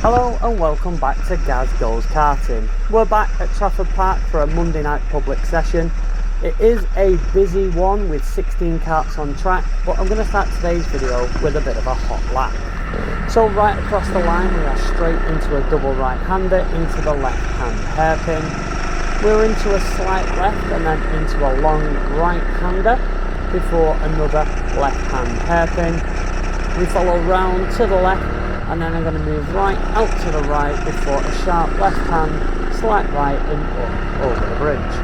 Hello and welcome back to Gaz Goes Karting. We're back at Trafford Park for a Monday night public session. It is a busy one with 16 karts on track, but I'm going to start today's video with a bit of a hot lap. So right across the line we are straight into a double right-hander into the left-hand hairpin. We're into a slight left and then into a long right-hander before another left-hand hairpin. We follow round to the left and then I'm going to move right out to the right before a sharp left hand, slight right and up over the bridge.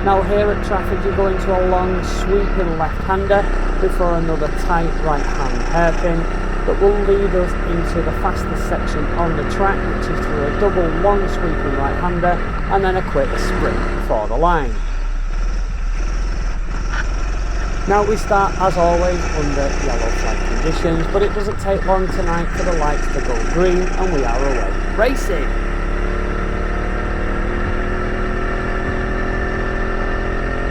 Now here at Trafford you go into a long sweeping left-hander before another tight right-hand hairpin that will lead us into the fastest section on the track, which is through a double long sweeping right-hander and then a quick sprint for the line. Now we start as always under yellow flag conditions, but it doesn't take long tonight for the lights to go green and we are away racing.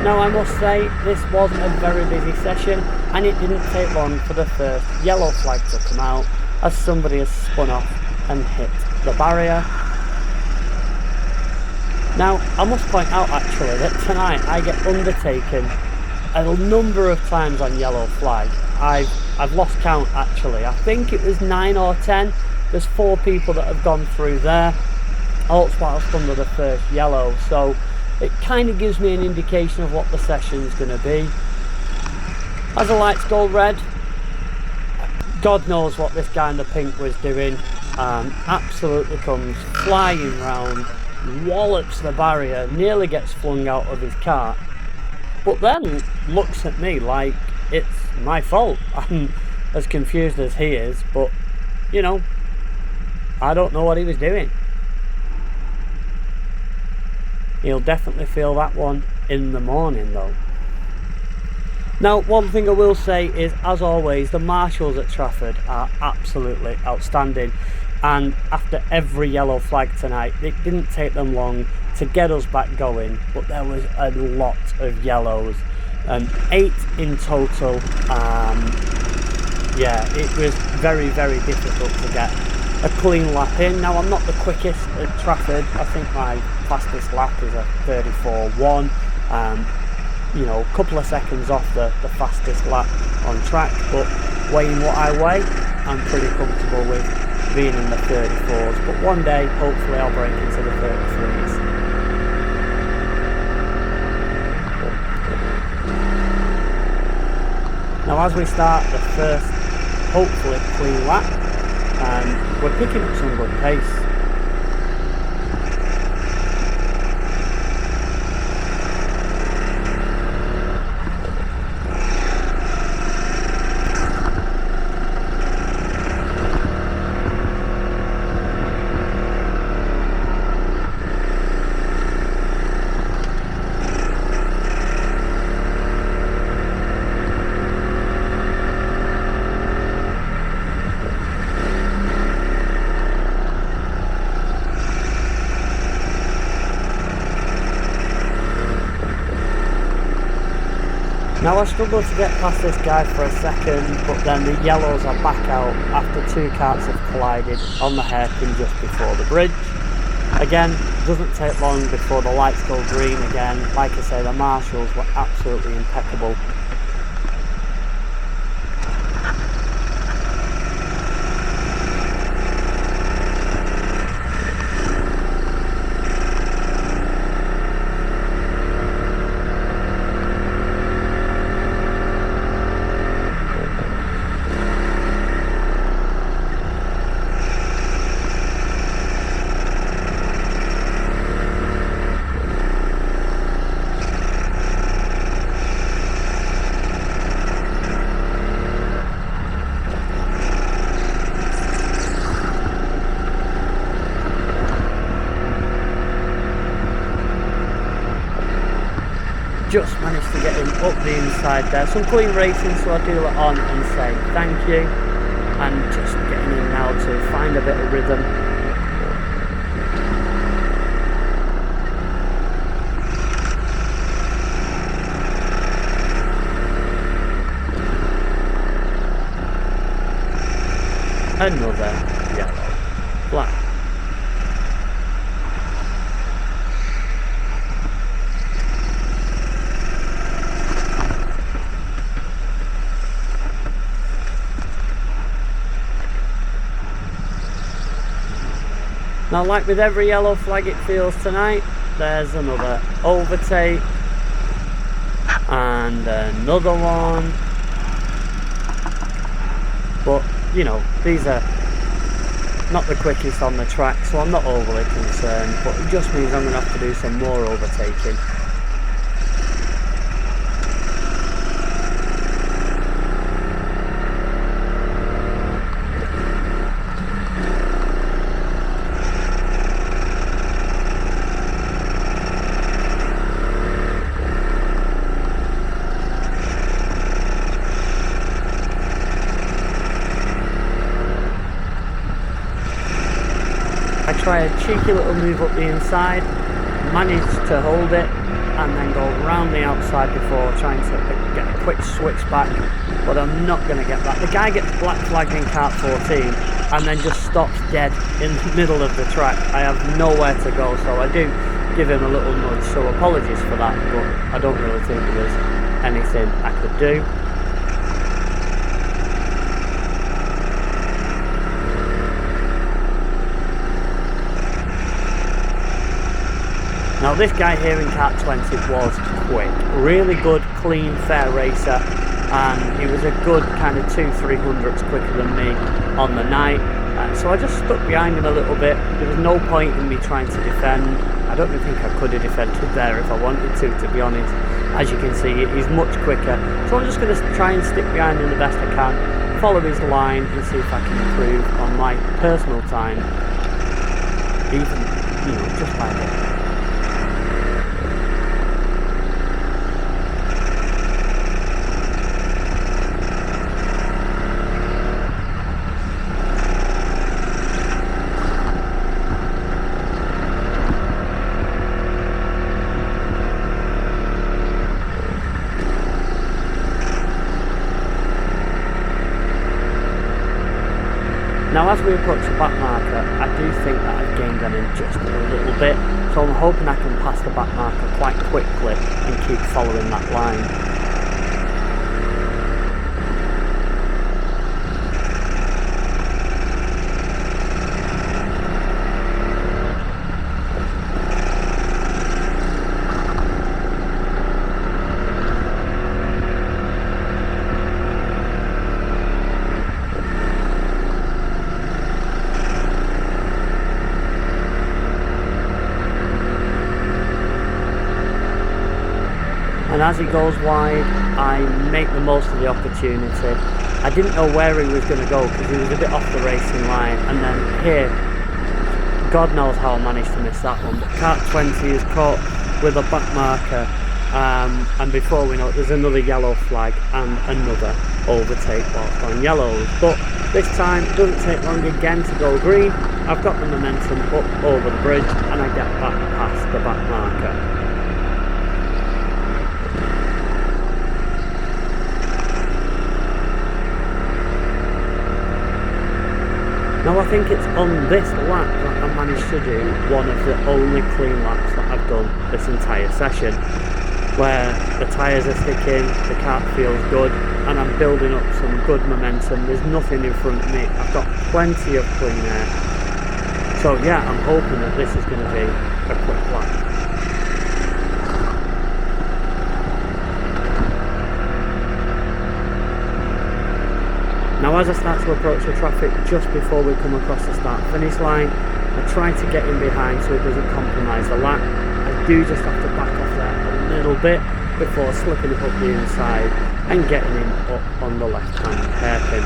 Now I must say this was a very busy session and it didn't take long for the first yellow flag to come out as somebody has spun off and hit the barrier. Now I must point out actually that tonight I get undertaken a number of times on yellow flag. I've lost count actually. I think it was 9 or 10. There's 4 people that have gone through there, all whilst under the first yellow, so it kind of gives me an indication of what the session is going to be. As the lights go red, God knows what this guy in the pink was doing. Absolutely comes flying round, wallops the barrier, nearly gets flung out of his cart, but then looks at me like it's my fault. I'm as confused as he is, but you know, I don't know what he was doing. He'll definitely feel that one in the morning though. Now one thing I will say is, as always, the marshals at Trafford are absolutely outstanding, and after every yellow flag tonight it didn't take them long to get us back going, but there was a lot of yellows, 8 in total. Yeah, it was very difficult to get a clean lap in. Now I'm not the quickest at Trafford. I think my fastest lap is a 34.1, you know, a couple of seconds off the fastest lap on track, but weighing what I weigh, I'm pretty comfortable with being in the 34s, but one day hopefully I'll break into the 33s. Now as we start the first hopefully clean lap, we're picking up some good pace. Now I struggled to get past this guy for a second, but then the yellows are back out after 2 karts have collided on the hairpin just before the bridge. Again, doesn't take long before the lights go green again. Like I say, the marshals were absolutely impeccable. Just managed to get him up the inside there. Some clean racing, so I do it on and say thank you. And just getting in now to find a bit of rhythm. Another yellow. flag. Now, like with every yellow flag it feels tonight, there's another overtake and another one. But you know, these are not the quickest on the track, so I'm not overly concerned, but it just means I'm going to have to do some more overtaking. I try a cheeky little move up the inside, manage to hold it, and then go around the outside before trying to get a quick switch back, but I'm not going to get that. The guy gets black flagged in kart 14 and then just stops dead in the middle of the track. I have nowhere to go, so I do give him a little nudge, so apologies for that, but I don't really think there's anything I could do. Now this guy here in kart 20 was quick, really good, clean, fair racer, and he was a good kind of 200-300s quicker than me on the night. So I just stuck behind him a little bit. There was no point in me trying to defend. I don't even think I could have defended there if I wanted to be honest. As you can see, he's much quicker. So I'm just going to try and stick behind him the best I can, follow his line and see if I can improve on my personal time, even, you know, just by a bit. Now as we approach the back marker, I do think that I've gained on him just a little bit, so I'm hoping I can pass the back marker quite quickly and keep following that line. And as he goes wide, I make the most of the opportunity. I didn't know where he was going to go because he was a bit off the racing line, and then here, God knows how I managed to miss that one, but kart 20 is caught with a back marker, and before we know it, there's another yellow flag and another overtake whilst on yellows. But this time it doesn't take long again to go green. I've got the momentum up over the bridge and I get back past the back marker. Now I think it's on this lap that I managed to do one of the only clean laps that I've done this entire session, where the tyres are sticking, the kart feels good, and I'm building up some good momentum. There's nothing in front of me, I've got plenty of clean air. So yeah, I'm hoping that this is going to be a quick lap. Now as I start to approach the traffic just before we come across the start finish line, I try to get in behind so it doesn't compromise the lap. I do just have to back off there a little bit before slipping it up the inside and getting him up on the left hand hairpin.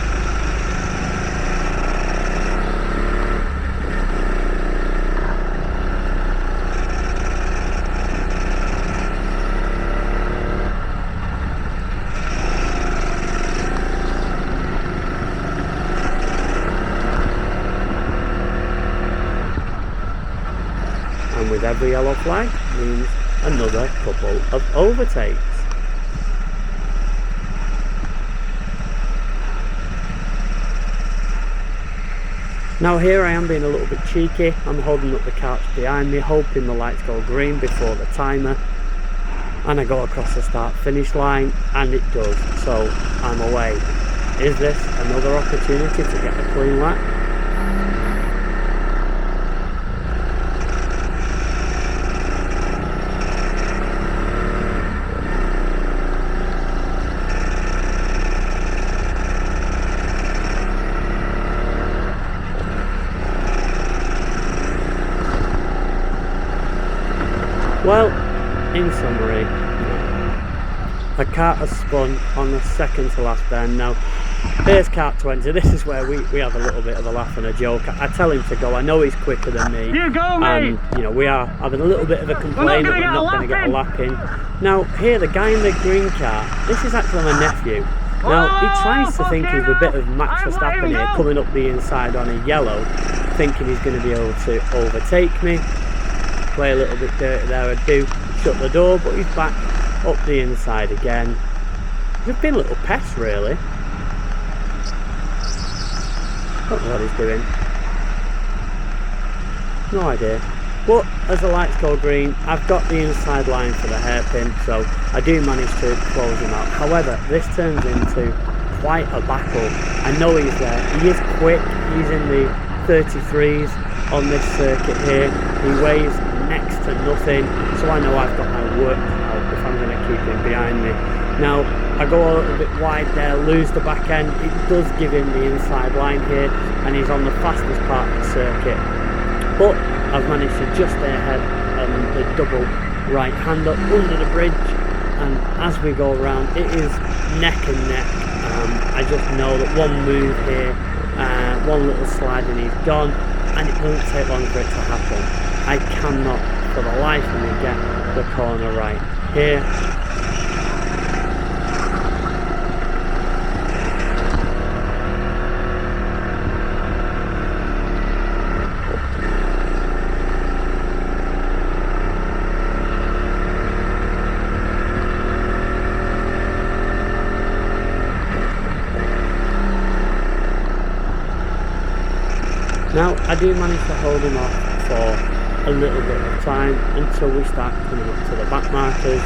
And with every yellow flag means another couple of overtakes. Now here I am being a little bit cheeky. I'm holding up the carts behind me, hoping the lights go green before the timer, and I go across the start finish line, and it does, so I'm away. Is this another opportunity to get a clean lap? Well, in summary, the kart has spun on the second to last bend. Now, here's kart 20. This is where we have a little bit of a laugh and a joke. I tell him to go. I know he's quicker than me. You go, mate! And, you know, we are having a little bit of a complaint that we're not going to get a lap in. Now, here, the guy in the green car, this is actually my nephew. Now, he tries to think he's a bit of Max Verstappen here, coming up the inside on a yellow, thinking he's going to be able to overtake me. Play a little bit dirty there, I do shut the door, but he's back up the inside again. Just been a little pest, really. Don't know what he's doing. No idea. But as the lights go green, I've got the inside line for the hairpin, so I do manage to close him out. However, this turns into quite a battle. I know he's there. He is quick. He's in the 33s on this circuit here. He weighs next to nothing, so I know I've got my work out if I'm going to keep him behind me. Now, I go a little bit wide there, lose the back end. It does give him the inside line here, and he's on the fastest part of the circuit. But I've managed to just stay ahead on the double right hander under the bridge, and as we go around, it is neck and neck. I just know that one move here, one little slide and he's gone, and it doesn't take long for it to happen. I cannot for the life of me get the corner right here. Now I do manage to hold him off for a little bit of time until we start coming up to the back markers.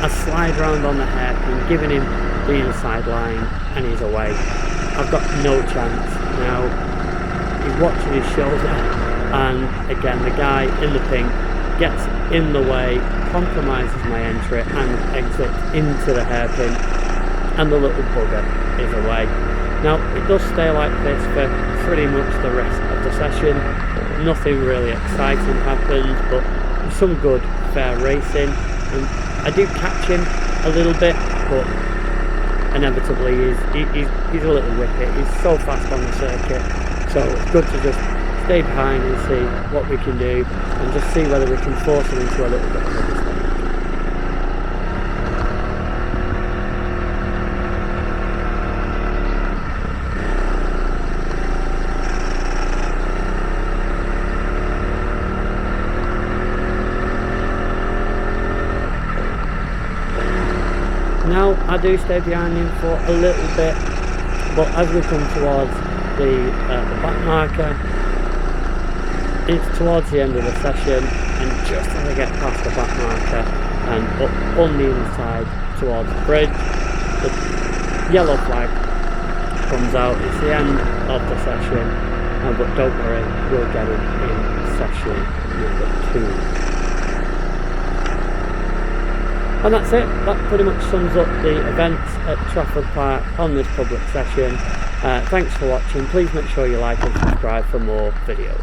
I slide round on the hairpin, giving him the inside line, and he's away. I've got no chance. Now he's watching his shoulder, and again the guy in the pink gets in the way, compromises my entry and exits into the hairpin, and the little bugger is away. Now it does stay like this for pretty much the rest of the session. Nothing really exciting happens, but some good fair racing, and I do catch him a little bit, but inevitably he's a little whippet. He's so fast on the circuit, so it's good to just stay behind and see what we can do, and just see whether we can force him into a little bit of a mistake. Now I do stay behind him for a little bit, but as we come towards the back marker, it's towards the end of the session, and just as I get past the back marker and up on the inside towards the bridge, the yellow flag comes out. It's the end of the session, but don't worry, we'll get him in session number 2. And that's it. That pretty much sums up the events at Trafford Park on this public session. Thanks for watching. Please make sure you like and subscribe for more videos.